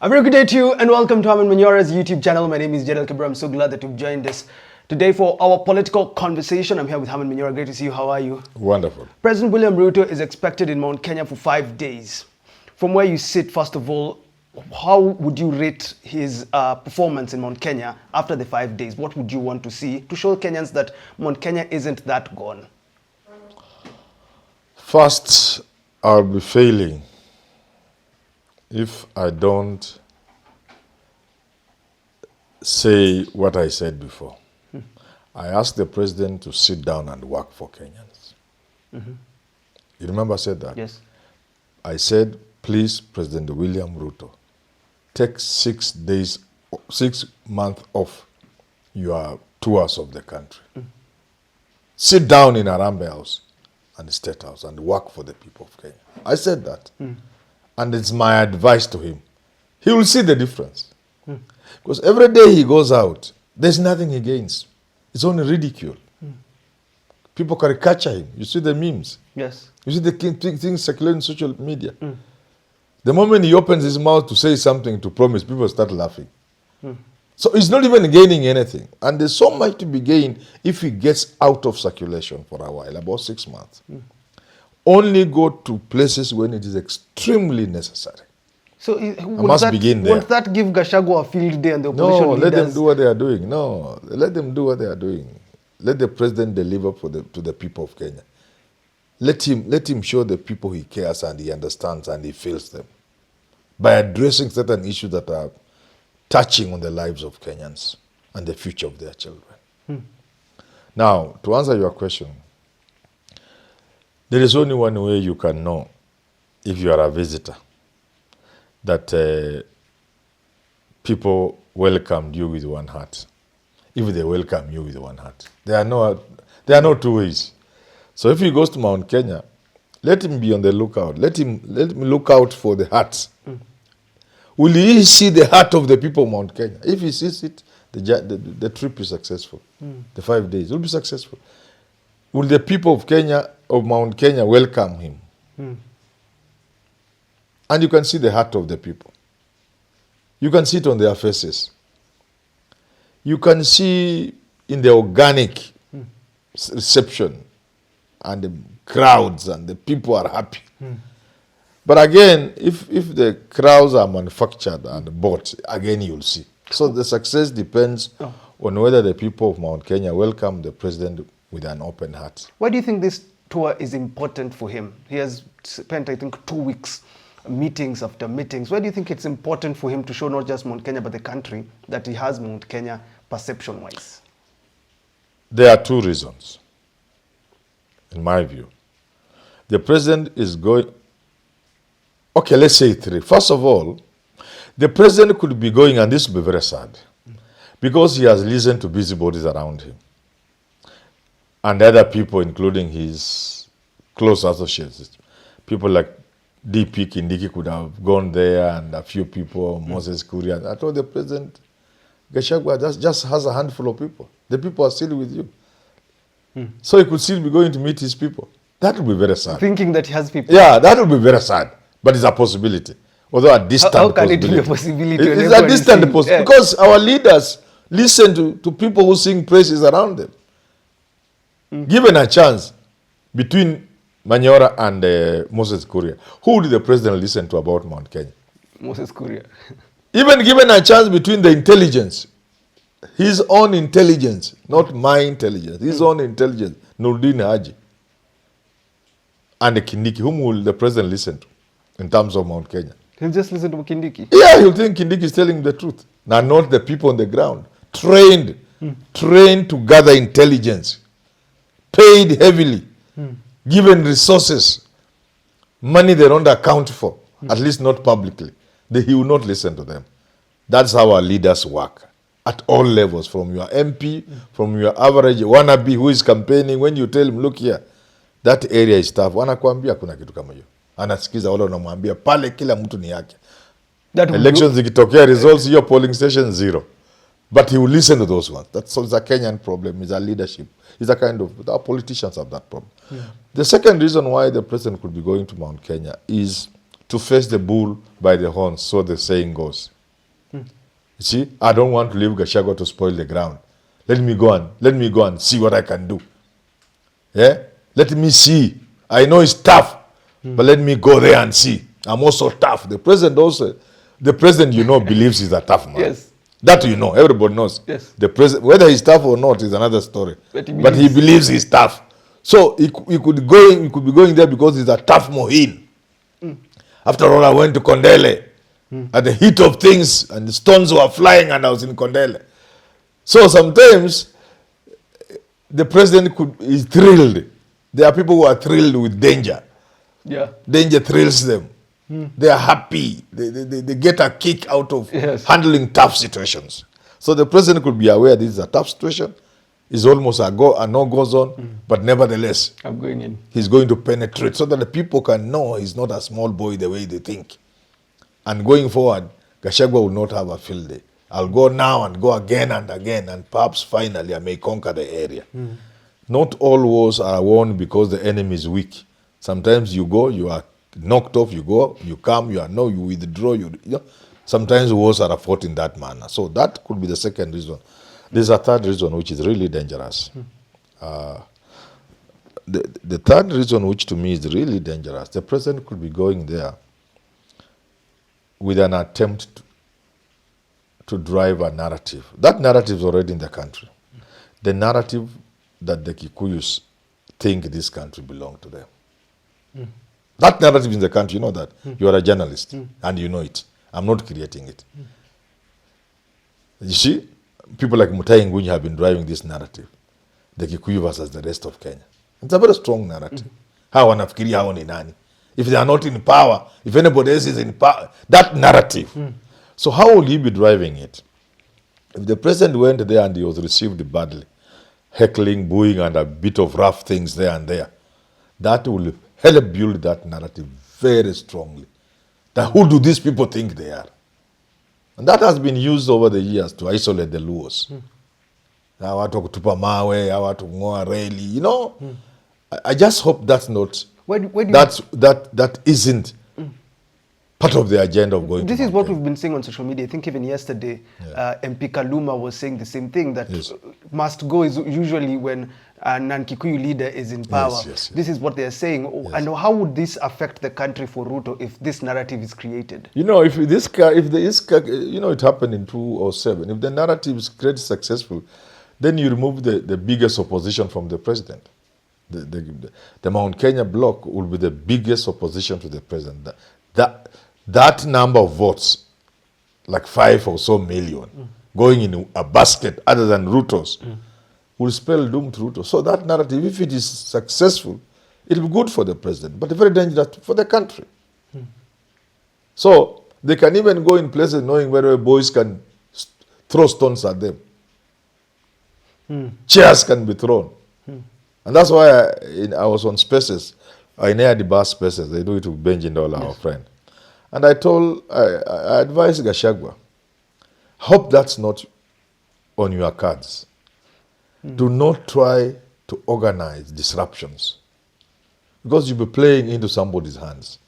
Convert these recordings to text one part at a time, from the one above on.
A very good day to you and welcome to Herman Manyora's YouTube channel. My name is Jedel Kabra. I'm so glad that you've joined us today for our political conversation. I'm here with Herman Manyora. Great to see you. How are you? Wonderful. President William Ruto is expected in Mount Kenya for 5 days. From where you sit, first of all, how would you rate his performance in Mount Kenya after the 5 days? What would you want to see to show Kenyans that Mount Kenya isn't that gone? First, I'll be failing if I don't say what I said before. I asked the president to sit down and work for Kenyans. You remember I said that? Yes. I said, please, President William Ruto, take 6 months off your tours of the country. Sit down in Harambee House and the State House and work for the people of Kenya. I said that. And it's my advice to him. He will see the difference. Because every day he goes out, there's nothing he gains. It's only ridicule. People caricature him. You see the memes. Yes. You see the things circulating in social media. The moment he opens his mouth to say something, to promise, people start laughing. So he's not even gaining anything. And there's so much to be gained if he gets out of circulation for a while, about 6 months. Only go to places when it is extremely necessary. So must begin there. Won't that give Gachagua a field day and the opposition No, leaders? let them do what they are doing. No, let them do what they are doing. Let the president deliver to the people of Kenya. Let him show the people he cares and he understands and he feels them by addressing certain issues that are touching on the lives of Kenyans and the future of their children. Now, to answer your question, there is only one way you can know if you are a visitor that people welcomed you with one heart. If they welcome you with one heart. There are no two ways. So if he goes to Mount Kenya, let him be on the lookout. Let him look out for the hearts. Will he see the heart of the people of Mount Kenya? If he sees it, the trip is successful. The 5 days will be successful. Will the people of Kenya, of Mount Kenya, welcome him? And you can see the heart of the people. You can see it on their faces. You can see in the organic reception and the crowds and the people are happy. But again, if the crowds are manufactured and bought, again you'll see. So the success depends on whether the people of Mount Kenya welcome the president with an open heart. Why do you think this tour is important for him? He has spent, I think, 2 weeks, meetings after meetings. Why do you think it's important for him to show not just Mount Kenya, but the country, that he has Mount Kenya perception-wise? There are 2 reasons, in my view. The president is going... Okay, let's say 3. First of all, the president could be going, and this will be very sad, because he has listened to busybodies around him. And other people, including his close associates. People like DP Kindiki could have gone there, and a few people, Moses Kuria. I told the president, Gachagua just has a handful of people. The people are still with you. So he could still be going to meet his people. That would be very sad. Thinking that he has people. Yeah, that would be very sad. But it's a possibility. Although a distant how can possibility. it be a possibility? It's a distant possibility. Because our leaders listen to people who sing praises around them. Given a chance between Manyora and Moses Kuria, who did the president listen to about Mount Kenya? Moses Kuria. Even given a chance between the intelligence, his own intelligence, not my intelligence, his own intelligence, Nurdin Haji, and the Kindiki, whom will the president listen to in terms of Mount Kenya? He'll just listen to Kindiki. Yeah, he'll think Kindiki is telling the truth. Now, not the people on the ground. Trained to gather intelligence. Paid heavily. Given resources. Money they don't account for. At least not publicly. He will not listen to them. That's how our leaders work. At all levels. From your MP, from your average wannabe who is campaigning. When you tell him, look here, that area is tough. Wanakuambia kuna kitu kama hiyo. Anasikiza wale wanamwambia pale kila mtu ni yake. Elections zikitokea results your polling station 0. But he will listen to those ones. That's a Kenyan problem. It's a leadership. It's a kind of, our politicians have that problem. The second reason why the president could be going to Mount Kenya is to face the bull by the horns, so the saying goes. See, I don't want to leave Gachagua to spoil the ground. Let me go and see what I can do. Yeah? Let me see. I know it's tough, but let me go there and see. I'm also tough. The president, you know, believes he's a tough man. Yes. That you know, everybody knows. Yes. The president, whether he's tough or not, is another story. But he believes he's tough. So he could be going there because he's a tough Mohin. After all, I went to Kondele at the heat of things, and the stones were flying, and I was in Kondele. So sometimes the president is thrilled. There are people who are thrilled with danger. Yeah. Danger thrills them. They are happy. They get a kick out of handling tough situations. So the president could be aware this is a tough situation. It's almost a no-go zone, but nevertheless, I'm going in. He's going to penetrate so that the people can know he's not a small boy the way they think. And going forward, Gachagua will not have a field day. I'll go now and go again, and perhaps finally I may conquer the area. Not all wars are won because the enemy is weak. Sometimes you go, you are knocked off, you go, you come, you withdraw. Sometimes wars are fought in that manner. So that could be the second reason. There's a third reason which is really dangerous. The third reason which to me is really dangerous, the president could be going there with an attempt to drive a narrative. That narrative is already in the country. The narrative that the Kikuyus think this country belongs to them. That narrative is in the country, you know that. You are a journalist, and you know it. I'm not creating it. You see, people like Mutai Ngunya have been driving this narrative, the Kikuyu versus the rest of Kenya. It's a very strong narrative. How wanafikiria hao ni nani? If they are not in power, if anybody else is in power, that narrative. So how will he be driving it? If the president went there and he was received badly, heckling, booing, and a bit of rough things there and there, that will help build that narrative very strongly. That who do these people think they are? And that has been used over the years to isolate the Luos. Hawa watu kutupa mawe, hawa watu kung'oa reli, you know. I just hope that's not, that isn't part of the agenda of going This to is what Kenya. we've been saying on social media. I think even yesterday, MP Kaluma was saying the same thing, that must go is usually when a non-Kikuyu leader is in power. Yes. This is what they're saying. And how would this affect the country for Ruto if this narrative is created? You know, if you know, it happened in 2007. If the narrative is created successful, then you remove the biggest opposition from the president. The Mount Kenya bloc will be the biggest opposition to the president. That number of votes, like 5 or so million, going in a basket other than Ruto's, will spell doom to Ruto. So that narrative, if it is successful, it will be good for the president, but very dangerous for the country. So they can even go in places knowing where boys can throw stones at them. Chairs can be thrown. And that's why I was on Spaces. I near the bus Spaces. They do it with Benjindola, our friend. And I advised Gachagua, hope that's not on your cards. Do not try to organize disruptions, because you'll be playing into somebody's hands.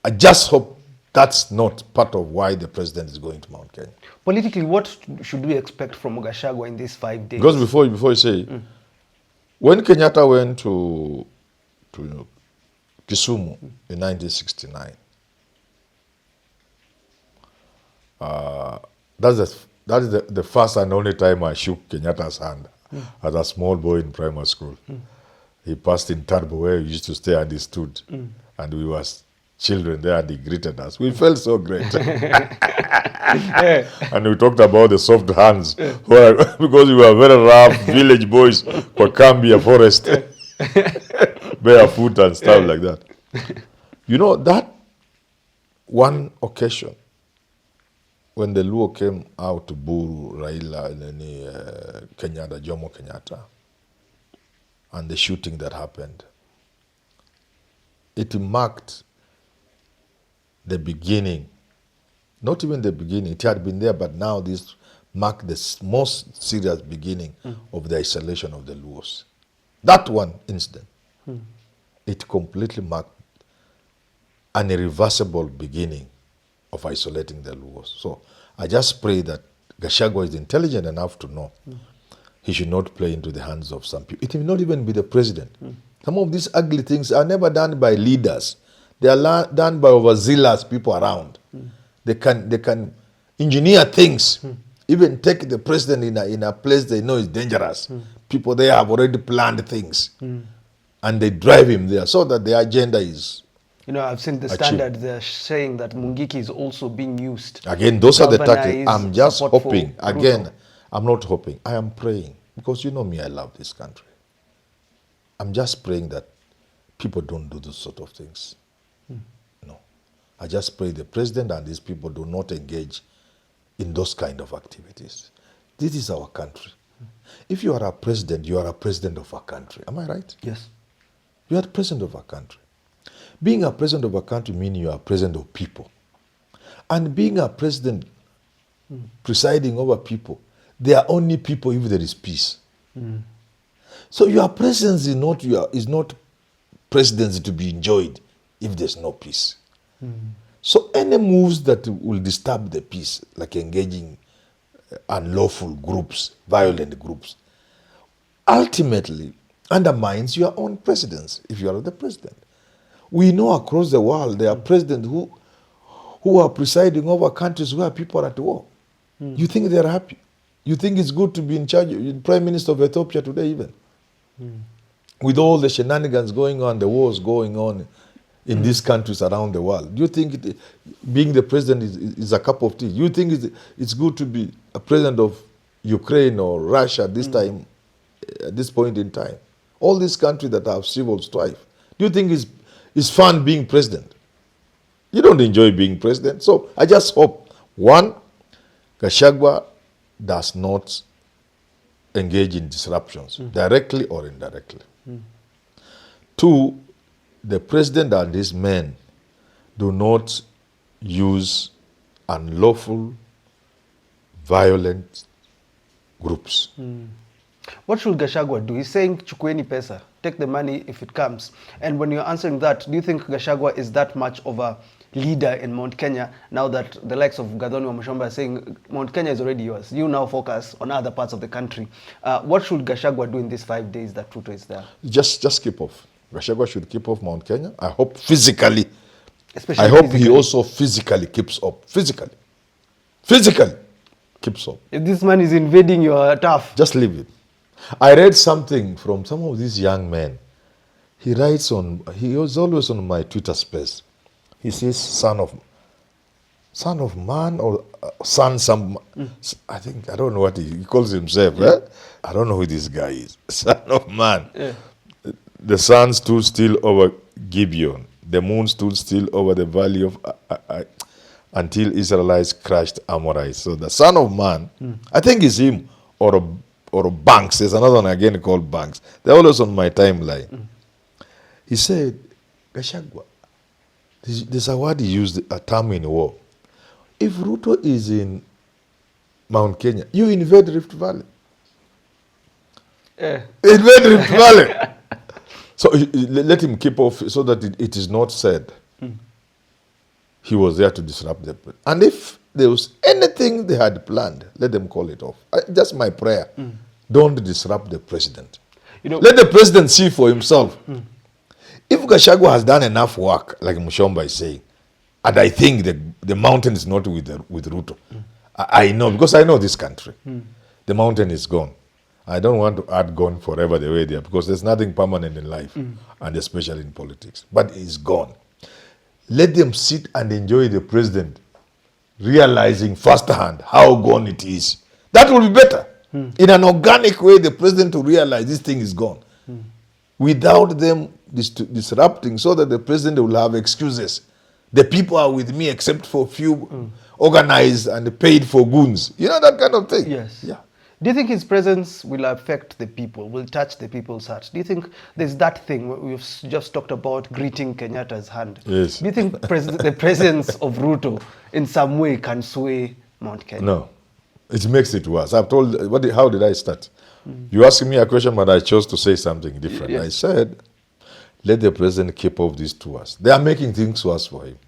I just hope that's not part of why the president is going to Mount Kenya. Politically, what should we expect from Gachagua in these 5 days? Because before you say, when Kenyatta went to Kisumu in 1969, that is the first and only time I shook Kenyatta's hand as a small boy in primary school. He passed in Turbo, where we used to stay, and he stood. And we were children there, and he greeted us. We felt so great. And we talked about the soft hands, because we were very rough village boys for Kambia forest, barefoot and stuff like that. You know, that one occasion, when the Luo came out to boo Raila and Kenyatta, Jomo Kenyatta, and the shooting that happened, it marked the beginning. Not even the beginning, it had been there, but now this marked the most serious beginning of the isolation of the Luos. That one incident, it completely marked an irreversible beginning of isolating the Luos. So I just pray that Gachagua is intelligent enough to know he should not play into the hands of some people. It may not even be the president. Some of these ugly things are never done by leaders. They are done by overzealous people around. They can engineer things. Even take the president in a place they know is dangerous. People there have already planned things. And they drive him there so that the agenda is You know, I've seen the achieved. standard, they're saying that Mungiki is also being used. Again, those are the tactics. Galvanize I'm just support for hoping. Ruto. Again, I'm not hoping. I am praying. Because you know me, I love this country. I'm just praying that people don't do those sort of things. No. I just pray the president and these people do not engage in those kind of activities. This is our country. If you are a president, you are a president of a country. Am I right? Yes. You are the president of a country. Being a president of a country means you are president of people. And being a president presiding over people, they are only people if there is peace. So your presence is not presidency to be enjoyed if there's no peace. So any moves that will disturb the peace, like engaging unlawful groups, violent groups, ultimately undermines your own presidency if you are the president. We know across the world there are presidents who are presiding over countries where people are at war. You think they're happy? You think it's good to be in charge? Prime Minister of Ethiopia today even. With all the shenanigans going on, the wars going on in these countries around the world, do you think being the president is a cup of tea? You think it's good to be a president of Ukraine or Russia at this time, at this point in time? All these countries that have civil strife. Do you think it's fun being president? You don't enjoy being president. So I just hope, one, Gachagua does not engage in disruptions, directly or indirectly. Two, the president and his men do not use unlawful, violent groups. What should Gachagua do? He's saying, chukueni pesa, take the money if it comes. And when you're answering that, do you think Gachagua is that much of a leader in Mount Kenya now that the likes of Gathoni wa Mushomba are saying Mount Kenya is already yours? You now focus on other parts of the country. What should Gachagua do in these 5 days that Ruto is there? Just keep off. Gachagua should keep off Mount Kenya. I hope physically. Especially I hope physically. he also physically keeps up. Physically keeps up. If this man is invading your turf. Just leave it. I read something from some of these young men. He was always on my Twitter space. He says, son of man or I think, I don't know what he calls himself. Eh? I don't know who this guy is. Son of man. Yeah. The sun stood still over Gibeon. The moon stood still over the valley of until Israelites crushed Amorites. So the son of man, I think it's him or Banks. There's another one again called Banks. They're always on my timeline. He said, Gachagua, there's a word he used, a term in war. If Ruto is in Mount Kenya, you invade Rift Valley. Yeah. Invade Rift Valley. So let him keep off so that it is not said he was there to disrupt the plan. And if there was anything they had planned, let them call it off. Just my prayer. Don't disrupt the president. You know, Let the president see for himself. If Gachagua has done enough work, like Mushomba is saying, and I think the mountain is not with Ruto. I know, because I know this country. The mountain is gone. I don't want to add gone forever the way they are, because there's nothing permanent in life, and especially in politics. But it's gone. Let them sit and enjoy the president, realizing firsthand how gone it is. That will be better. In an organic way, the president will realize this thing is gone. Without them disrupting, so that the president will have excuses. The people are with me except for few organized and paid for goons. You know, that kind of thing. yes. Yeah. Do you think his presence will affect the people, will touch the people's hearts? Do you think there's that thing we've just talked about, greeting Kenyatta's hand? Yes. Do you think the presence of Ruto in some way can sway Mount Kenya? No. It makes it worse. I've told, how did I start? You asked me a question, but I chose to say something different. Yes. I said, let the president keep off these tours. They are making things worse for him.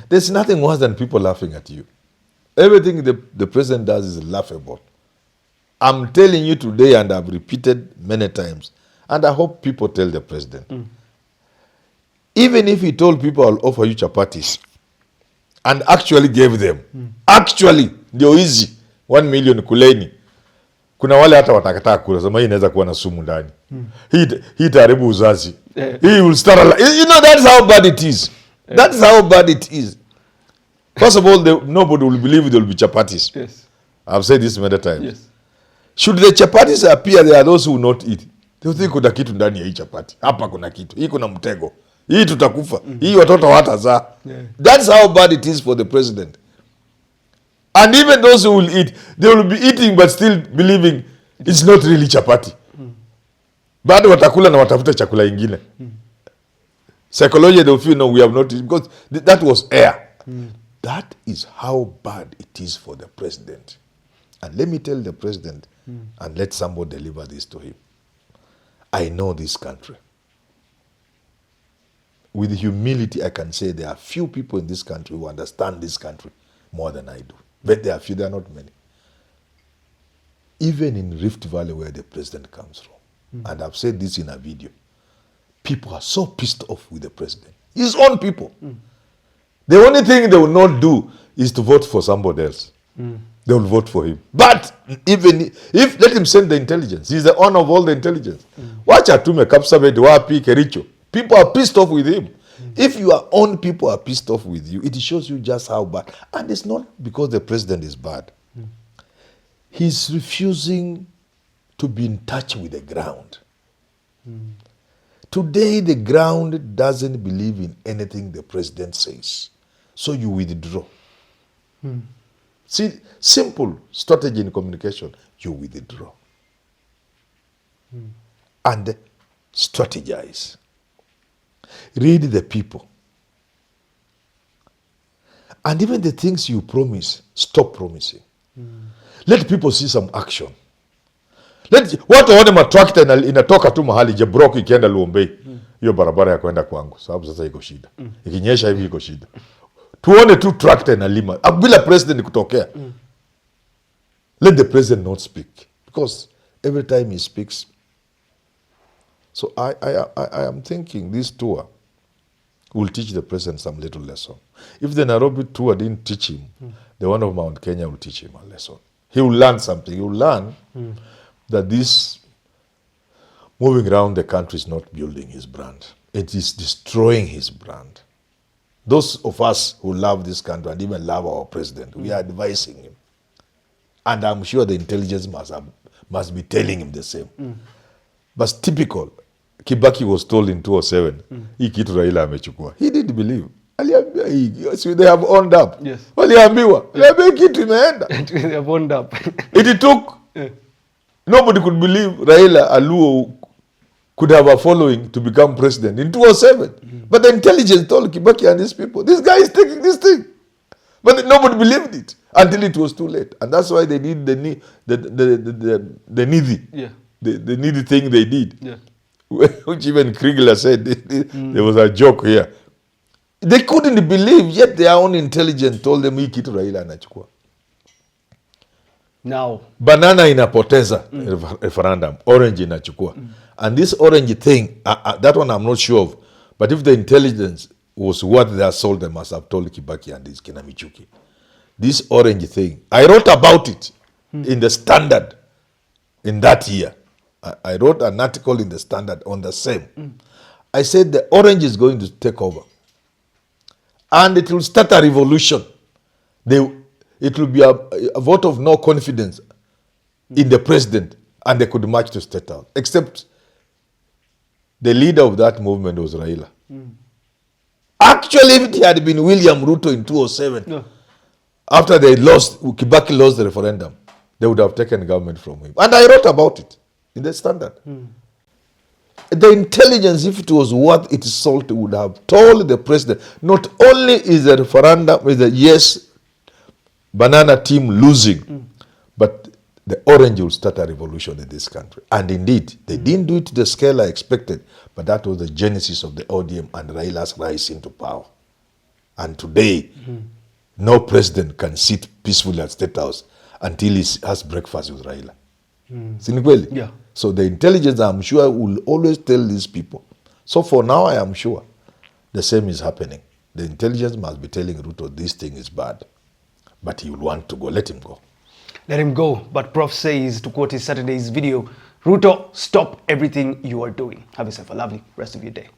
There's nothing worse than people laughing at you. Everything the president does is laughable. I'm telling you today, and I've repeated many times, and I hope people tell the president. Even if he told people, I'll offer you chapatis, and actually gave them, actually, ndio easy, 1 million kuleni. Kuna wale hata watakataa kula, sema hii inaweza kuwa na sumu ndani. Hii taribu uzazi. He will start you know, that's how bad it is. That's how bad it is. First of all, nobody will believe there will be chapatis. Yes. I've said this many times. Yes. Should the chapatis appear, there are those who will not eat. They will think kuna kitu ndani ya hii chapati. Hapa kuna kitu. Hii kuna mtego. Hii tutakufa. Hii watoto watazaa. That's how bad it is for the president. And even those who will eat, they will be eating but still believing it's not really chapati. Bado watakula na watafuta chakula ingine. Psychology, they will feel, no, we have not eaten, because that was air. That is how bad it is for the president. And let me tell the president, and let somebody deliver this to him. I know this country. With humility, I can say there are few people in this country who understand this country more than I do. But there are few, there are not many. Even in Rift Valley, where the president comes from, and I've said this in a video, people are so pissed off with the president. His own people. The only thing they will not do is to vote for somebody else. They will vote for him. But even if, let him send the intelligence. He's the owner of all the intelligence. Watch Atume, Kapsabet, Wapi, Kericho. People are pissed off with him. If your own people are pissed off with you, it shows you just how bad. And it's not because the president is bad. He's refusing to be in touch with the ground. Today, the ground doesn't believe in anything the president says. So you withdraw. See, simple strategy in communication, you withdraw. And strategize. Read the people. And even the things you promise, stop promising. Let people see some action. Watu waone matrakta inatoka tu mahali Jabrok ikienda Luombei. Hiyo barabara ya kwenda kwangu. Sababu sasa iko shida. Ikinyesha hivi iko shida. Tuone tu trakta inalima. Bila president kutokea. Let the president not speak. Because every time he speaks. So I am thinking this tour will teach the president some little lesson. If the Nairobi tour didn't teach him, the one of Mount Kenya will teach him a lesson. He will learn something. He will learn that this moving around the country is not building his brand. It is destroying his brand. Those of us who love this country and even love our president, we are advising him. And I'm sure the intelligence must be telling him the same. But typical, Kibaki was told in 2007, hii kitu Raila amechukua. He didn't believe. Aliambia hii, so they have owned up. Yes. Waliambiwa, aliambia kitu imeenda. They have owned up. It took, nobody could believe Raila Aluo could have a following to become president in 2007. But the intelligence told Kibaki and his people, this guy is taking this thing. But nobody believed it until it was too late. And that's why they did the needy. Yeah. The needy thing they did. Yeah. Which even Kriegler said, there was a joke here. They couldn't believe, yet their own intelligence told them, hii kitu Raila anachukua. Now. Banana inapoteza referendum. Orange inachukua. And this orange thing, that one I'm not sure of. But if the intelligence was what they have sold, they must have told Kibaki and his Kinamichuki. This orange thing, I wrote about it in the Standard in that year. I wrote an article in the Standard on the same. I said the orange is going to take over. And it will start a revolution. It will be a vote of no confidence in the president, and they could march to State House. Except the leader of that movement was Raila. Actually, if it had been William Ruto in 2007, after they lost, Kibaki lost the referendum, they would have taken government from him. And I wrote about it in the Standard. The intelligence, if it was worth its salt, would have told the president, not only is the referendum, is the yes, banana team losing, but the orange will start a revolution in this country. And indeed, they didn't do it to the scale I expected, but that was the genesis of the ODM and Raila's rise into power. And today, no president can sit peacefully at State House until he has breakfast with Raila. Si ni kweli? Yeah. So the intelligence, I'm sure, will always tell these people. So for now, I am sure the same is happening. The intelligence must be telling Ruto this thing is bad. But he will want to go. Let him go. Let him go. But Prof says, to quote his Saturday's video, Ruto, stop everything you are doing. Have yourself a lovely rest of your day.